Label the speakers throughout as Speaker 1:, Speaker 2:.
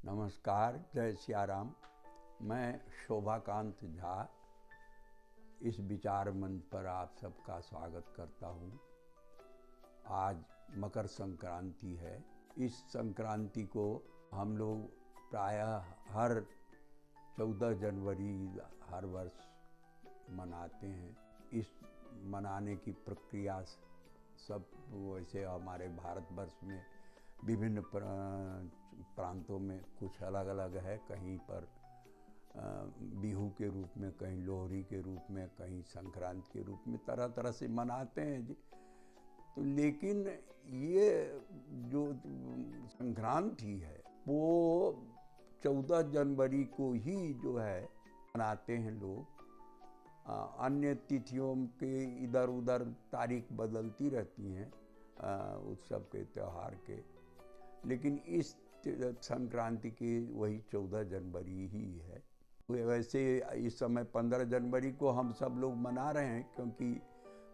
Speaker 1: नमस्कार, जय सिया राम। मैं शोभाकांत झा इस विचार मंच पर आप सबका स्वागत करता हूँ। आज मकर संक्रांति है। इस संक्रांति को हम लोग प्रायः हर 14 जनवरी हर वर्ष मनाते हैं। इस मनाने की प्रक्रिया सब वैसे हमारे भारतवर्ष में विभिन्न प्रांतों में कुछ अलग अलग है। कहीं पर बिहू के रूप में, कहीं लोहड़ी के रूप में, कहीं संक्रांति के रूप में तरह तरह से मनाते हैं जी। तो लेकिन ये जो संक्रांति है वो 14 जनवरी को ही जो है मनाते हैं लोग। अन्य तिथियों के इधर उधर तारीख बदलती रहती हैं उत्सव के, त्यौहार के, लेकिन इस संक्रांति की वही 14 जनवरी ही है। वैसे इस समय 15 जनवरी को हम सब लोग मना रहे हैं, क्योंकि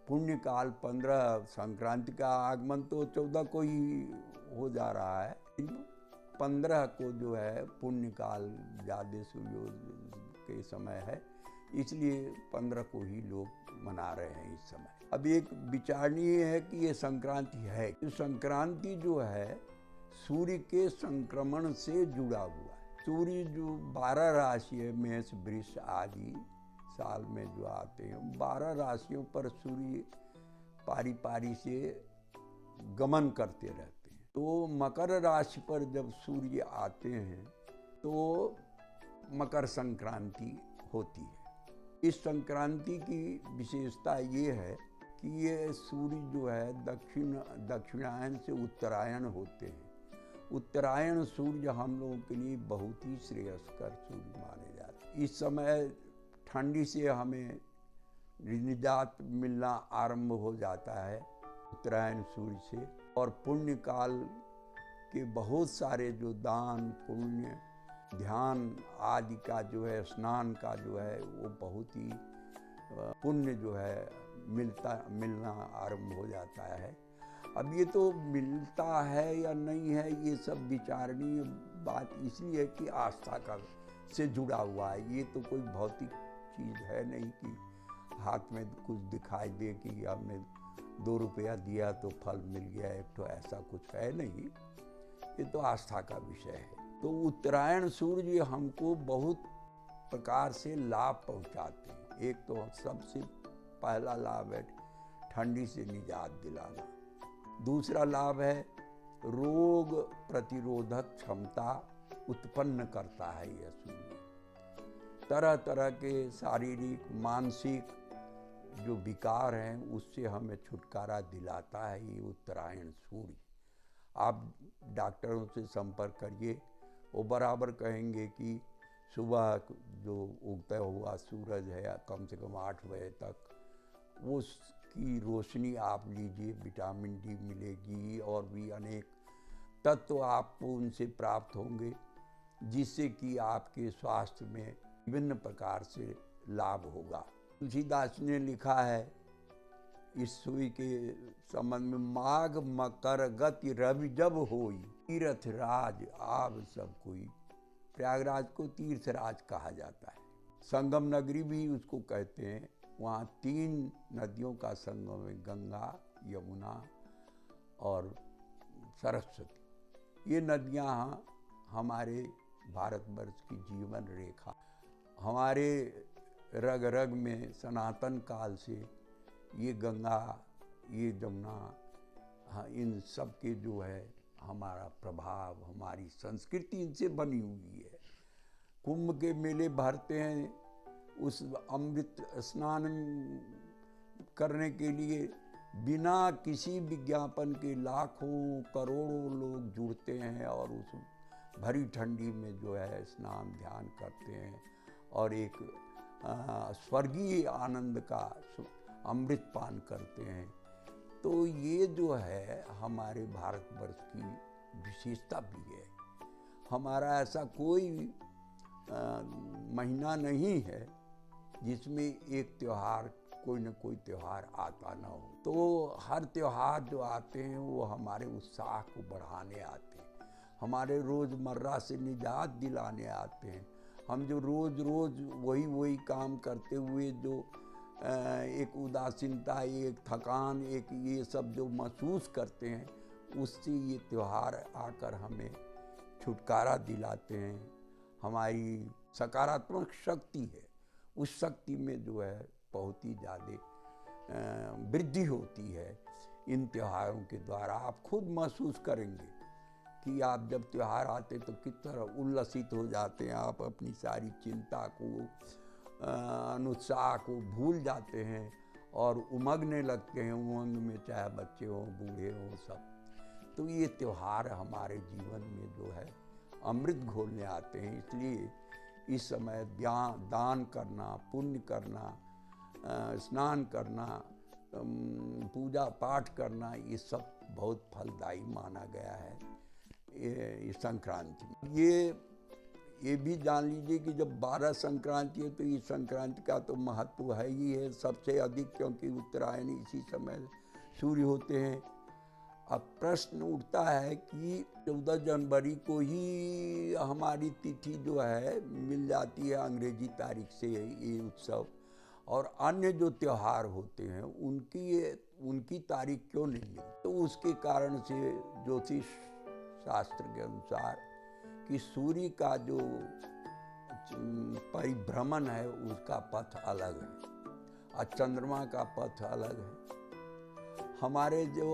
Speaker 1: पुण्यकाल 15 संक्रांति का आगमन तो 14 को ही हो जा रहा है। 15 को जो है पुण्यकाल ज़्यादा सूर्योदय के समय है, इसलिए 15 को ही लोग मना रहे हैं इस समय। अब एक विचारणीय है कि ये संक्रांति है। संक्रांति जो है सूर्य के संक्रमण से जुड़ा हुआ है। सूर्य जो 12 राशि है, मेष, वृष आदि साल में जो आते हैं, 12 राशियों पर सूर्य पारी पारी से गमन करते रहते हैं। तो मकर राशि पर जब सूर्य आते हैं तो मकर संक्रांति होती है। इस संक्रांति की विशेषता ये है कि ये सूर्य जो है दक्षिणायन से उत्तरायण होते हैं। उत्तरायण सूर्य हम लोगों के लिए बहुत ही श्रेयस्कर सूर्य माने जाते हैं। इस समय ठंडी से हमें निजात मिलना आरंभ हो जाता है उत्तरायण सूर्य से, और पुण्य काल के बहुत सारे जो दान पुण्य ध्यान आदि का जो है, स्नान का जो है, वो बहुत ही पुण्य जो है मिलना आरंभ हो जाता है। अब ये तो मिलता है या नहीं है, ये सब विचारणीय बात इसलिए है कि आस्था का से जुड़ा हुआ है। ये तो कोई भौतिक चीज़ है नहीं कि हाथ में कुछ दिखाई दे कि हमने 2 रुपया दिया तो फल मिल गया, एक तो ऐसा कुछ है नहीं। ये तो आस्था का विषय है। तो उत्तरायण सूर्य हमको बहुत प्रकार से लाभ पहुंचाते हैं। एक तो सबसे पहला लाभ है ठंडी से निजात दिलाना। दूसरा लाभ है रोग प्रतिरोधक क्षमता उत्पन्न करता है यह सूर्य। तरह तरह के शारीरिक मानसिक जो विकार हैं उससे हमें छुटकारा दिलाता है ये उत्तरायण सूर्य। आप डॉक्टरों से संपर्क करिए, वो बराबर कहेंगे कि सुबह जो उगता हुआ सूरज है कम से कम 8 बजे तक, उसकी रोशनी आप लीजिए, विटामिन डी मिलेगी और भी अनेक तत्व आपको उनसे प्राप्त होंगे, जिससे कि आपके स्वास्थ्य में विभिन्न प्रकार से लाभ होगा। तुलसीदास ने लिखा है इस सूर्य के संबंध में, माघ मकर गति रवि जब होई, तीर्थ राज आब सब कोई। प्रयागराज को तीर्थराज कहा जाता है। संगम नगरी भी उसको कहते हैं। वहाँ 3 नदियों का संगम है, गंगा, यमुना और सरस्वती। ये नदियाँ हमारे भारतवर्ष की जीवन रेखा, हमारे रग रग में सनातन काल से ये गंगा, ये जमुना, हाँ, इन सब के जो है हमारा प्रभाव, हमारी संस्कृति इनसे बनी हुई है। कुंभ के मेले भरते हैं, उस अमृत स्नान करने के लिए बिना किसी विज्ञापन के लाखों करोड़ों लोग जुड़ते हैं और उस भरी ठंडी में जो है स्नान ध्यान करते हैं और एक स्वर्गीय आनंद का अमृत पान करते हैं। तो ये जो है हमारे भारतवर्ष की विशेषता भी है। हमारा ऐसा कोई महीना नहीं है जिसमें एक त्यौहार, कोई न कोई त्यौहार आता ना हो। तो हर त्यौहार जो आते हैं वो हमारे उत्साह को बढ़ाने आते हैं, हमारे रोज़मर्रा से निजात दिलाने आते हैं। हम जो रोज़ रोज़ वही काम करते हुए जो एक उदासीनता, एक थकान, एक ये सब जो महसूस करते हैं, उससे ये त्यौहार आकर हमें छुटकारा दिलाते हैं। हमारी सकारात्मक शक्ति है, उस शक्ति में जो है बहुत ही ज़्यादा वृद्धि होती है इन त्योहारों के द्वारा। आप खुद महसूस करेंगे कि आप जब त्यौहार आते तो किस तरह उल्लसित हो जाते हैं। आप अपनी सारी चिंता को, अनुत्साह को भूल जाते हैं और उमगने लगते हैं उमंग में, चाहे बच्चे हों बूढ़े हों सब। तो ये त्यौहार हमारे जीवन में जो है अमृत घोलने आते हैं। इसलिए इस समय दान करना, पुण्य करना, स्नान करना, पूजा पाठ करना, ये सब बहुत फलदायी माना गया है ये संक्रांति। ये भी जान लीजिए कि जब 12 संक्रांति है तो इस संक्रांति का तो महत्व है ही है सबसे अधिक, क्योंकि उत्तरायण इसी समय सूर्य होते हैं। अब प्रश्न उठता है कि 14 जनवरी को ही हमारी तिथि जो है मिल जाती है अंग्रेजी तारीख से ये उत्सव, और अन्य जो त्यौहार होते हैं उनकी तारीख क्यों नहीं मिलती? तो उसके कारण से ज्योतिष शास्त्र के अनुसार कि सूर्य का जो परिभ्रमण है उसका पथ अलग है और चंद्रमा का पथ अलग है। हमारे जो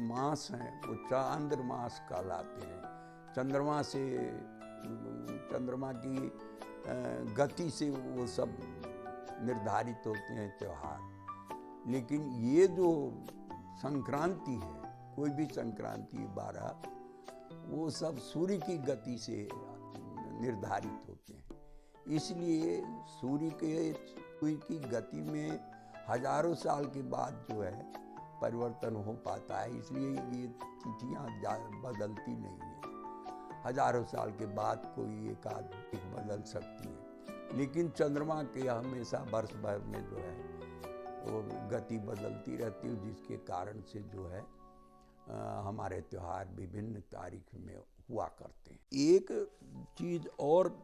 Speaker 1: मास हैं वो चांद्रमास कहलाते हैं। चंद्रमा की गति से वो सब निर्धारित होते हैं त्यौहार। लेकिन ये जो संक्रांति है, कोई भी संक्रांति 12, वो सब सूर्य की गति से निर्धारित होते हैं। इसलिए सूर्य की गति में हजारों साल के बाद जो है परिवर्तन हो पाता है। इसलिए ये तिथियाँ बदलती नहीं है। हजारों साल के बाद कोई एक आध बदल सकती है, लेकिन चंद्रमा के हमेशा वर्ष भर में जो है वो गति बदलती रहती है, जिसके कारण से जो है हमारे त्यौहार विभिन्न तारीख में हुआ करते हैं। एक चीज़ और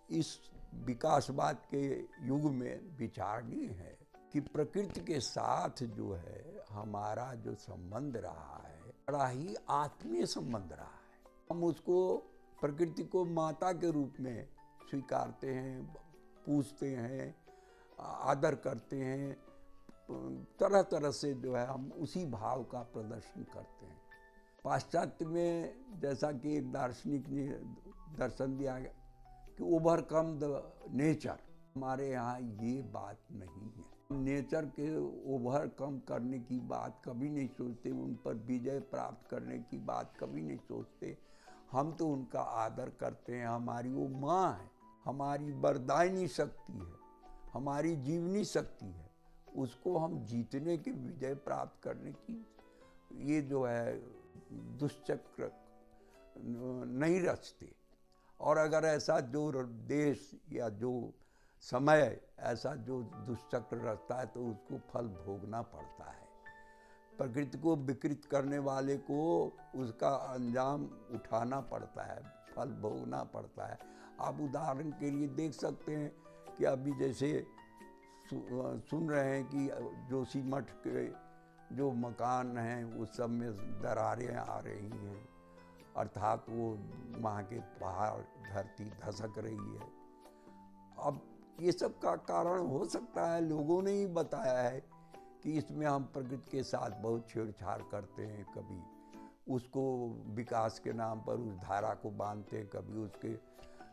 Speaker 1: इस विकासवाद के युग में विचारणीय है कि प्रकृति के साथ जो है हमारा जो संबंध रहा है बड़ा ही आत्मीय संबंध रहा है। हम उसको, प्रकृति को माता के रूप में स्वीकारते हैं, पूजते हैं, आदर करते हैं। तरह तरह से जो है हम उसी भाव का प्रदर्शन करते हैं। पाश्चात्य में जैसा कि एक दार्शनिक ने दर्शन दिया कि ओवरकम द नेचर, हमारे यहाँ ये बात नहीं है। नेचर के ओवरकम करने की बात कभी नहीं सोचते, उन पर विजय प्राप्त करने की बात कभी नहीं सोचते। हम तो उनका आदर करते हैं। हमारी वो माँ है, हमारी वरदायिनी शक्ति है, हमारी जीवनी शक्ति है। उसको हम जीतने की, विजय प्राप्त करने की ये जो है दुष्चक्र नहीं रचते। और अगर ऐसा जो देश या जो समय ऐसा जो दुष्चक्र रचता है तो उसको फल भोगना पड़ता है। प्रकृति को विकृत करने वाले को उसका अंजाम उठाना पड़ता है, फल भोगना पड़ता है। आप उदाहरण के लिए देख सकते हैं कि अभी जैसे सुन रहे हैं कि जोशीमठ के जो मकान हैं उस सब में दरारें आ रही हैं, अर्थात वो वहाँ के पहाड़, धरती धसक रही है। अब ये सब का कारण हो सकता है लोगों ने ही बताया है कि इसमें हम प्रकृति के साथ बहुत छेड़छाड़ करते हैं। कभी उसको विकास के नाम पर उस धारा को बांधते हैं, कभी उसके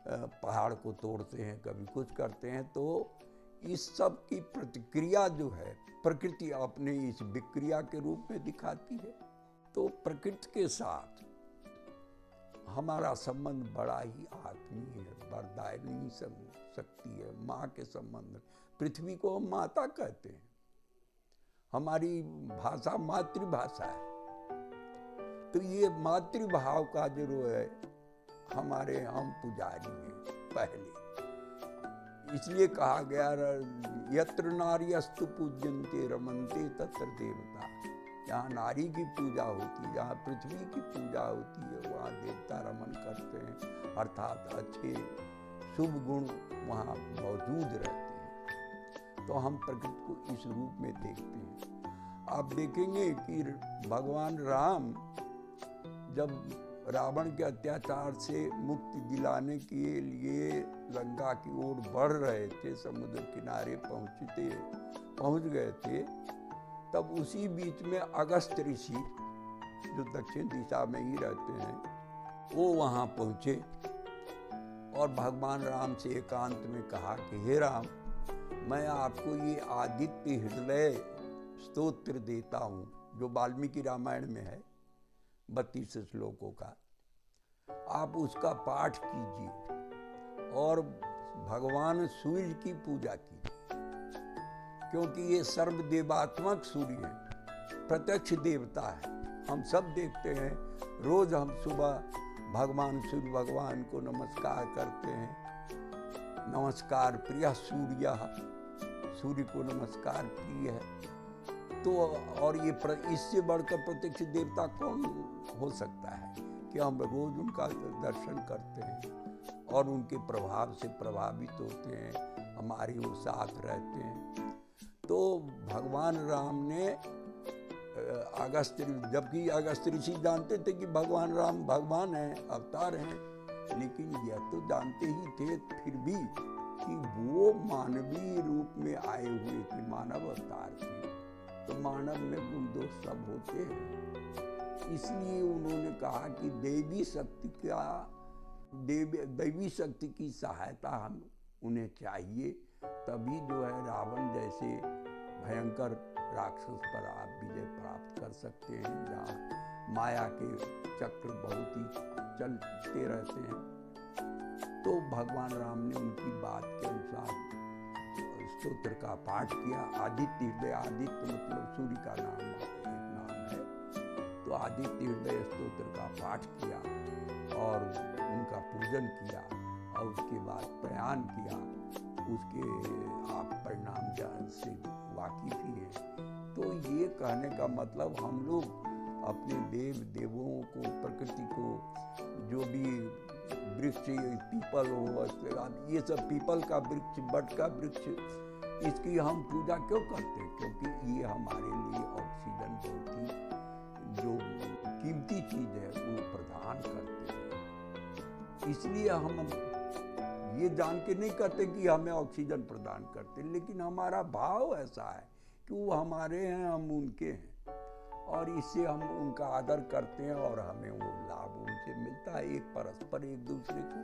Speaker 1: पहाड़ को तोड़ते हैं, कभी कुछ करते हैं। तो इस सब की प्रतिक्रिया जो है प्रकृति अपने इस विक्रिया के रूप में दिखाती है। तो प्रकृति के साथ हमारा संबंध बड़ा ही आत्मीय है, वरदायिनी शक्ति है, माँ के संबंध। पृथ्वी को हम माता कहते हैं, हमारी भाषा मातृभाषा है। तो ये मातृभाव का जो है हमारे हम पुजारी हैं पहले। इसलिए कहा गया यत्र नार्यस्तु पूज्यन्ते रमन्ते तत्र देवता। जहाँ नारी की पूजा होती है, जहाँ पृथ्वी की पूजा होती है, वहाँ देवता रमन करते हैं, अर्थात अच्छे शुभ गुण वहाँ मौजूद रहते हैं। तो हम प्रकृति को इस रूप में देखते हैं। आप देखेंगे कि भगवान राम जब रावण के अत्याचार से मुक्ति दिलाने के लिए लंका की ओर बढ़ रहे थे, समुद्र किनारे पहुंच गए थे, तब उसी बीच में अगस्त ऋषि, जो दक्षिण दिशा में ही रहते हैं, वो वहाँ पहुँचे और भगवान राम से एकांत में कहा कि हे राम, मैं आपको ये आदित्य हृदय स्तोत्र देता हूँ, जो वाल्मीकि रामायण में है, 32 श्लोकों का। आप उसका पाठ कीजिए और भगवान सूर्य की पूजा कीजिए, क्योंकि ये सर्वदेवात्मक सूर्य है, प्रत्यक्ष देवता है। हम सब देखते हैं, रोज हम सुबह भगवान सूर्य भगवान को नमस्कार करते हैं। नमस्कार प्रिय सूर्य, सूर्य को नमस्कार प्रिय है। तो और ये इससे बढ़कर प्रत्यक्ष देवता कौन हो सकता है कि हम रोज उनका दर्शन करते हैं और उनके प्रभाव से प्रभावित होते हैं, हमारे वो साथ रहते हैं। तो भगवान राम ने जबकि अगस्त ऋषि जानते थे कि भगवान राम भगवान हैं, अवतार हैं, लेकिन यह तो जानते ही थे फिर भी कि वो मानवीय रूप में आए हुए थे, मानव अवतार थे। तो मानव में गुण दोष सब होते हैं, इसलिए उन्होंने कहा कि दैवी शक्ति की सहायता हम उन्हें चाहिए, तभी जो है रावण जैसे भयंकर राक्षस पर आप विजय प्राप्त कर सकते हैं, जहाँ माया के चक्र बहुत ही चलते रहते हैं। तो भगवान राम ने उनकी बात के अनुसार स्तोत्र का पाठ किया। आदित्य हृदय, आदित्य मतलब सूर्य का एक नाम है, तो आदित्य हृदय स्तोत्र का पाठ किया और उनका पूजन किया और उसके बाद प्रयाण किया। उसके आप परिणाम से वाकिफ ही हैं। तो ये कहने का मतलब हम लोग अपने देवों को, प्रकृति को, जो भी वृक्ष, पीपल हो, ये सब पीपल का वृक्ष, बट का वृक्ष, इसकी हम पूजा क्यों करते हैं? क्योंकि ये हमारे लिए ऑक्सीजन बहुत ही जो कीमती चीज़ है वो प्रदान करते हैं। इसलिए हम ये जान के नहीं करते कि हमें ऑक्सीजन प्रदान करते, लेकिन हमारा भाव ऐसा है कि वो हमारे हैं, हम उनके हैं, और इससे हम उनका आदर करते हैं और हमें वो लाभ उनसे मिलता है। एक परस्पर एक दूसरे को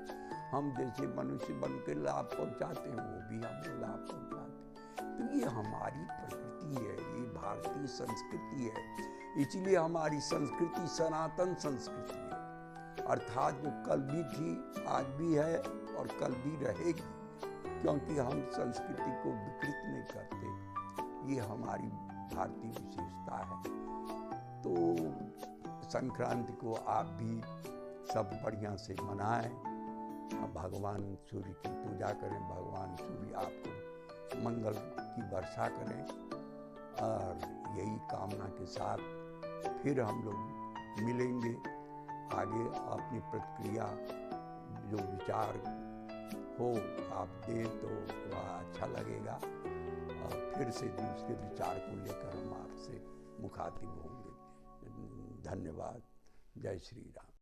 Speaker 1: हम जैसे मनुष्य बन के लाभ पहुंचाते हैं, वो भी हमें लाभ पहुंचाते हैं। तो ये हमारी प्रकृति है, ये भारतीय संस्कृति है। इसलिए हमारी संस्कृति सनातन संस्कृति है, अर्थात जो कल भी थी, आज भी है और कल भी रहेगी, क्योंकि हम संस्कृति को विकृत नहीं करते। ये हमारी भारतीय विशेषता है। तो संक्रांति को आप भी सब बढ़िया से मनाएं, भगवान सूर्य की पूजा करें, भगवान सूर्य आपको मंगल की वर्षा करें, और यही कामना के साथ फिर हम लोग मिलेंगे आगे। अपनी प्रतिक्रिया, जो विचार हो आप दें तो वह अच्छा लगेगा, और फिर से दूसरे विचार को लेकर हम आपसे मुखातिब होंगे। धन्यवाद। जय श्री राम।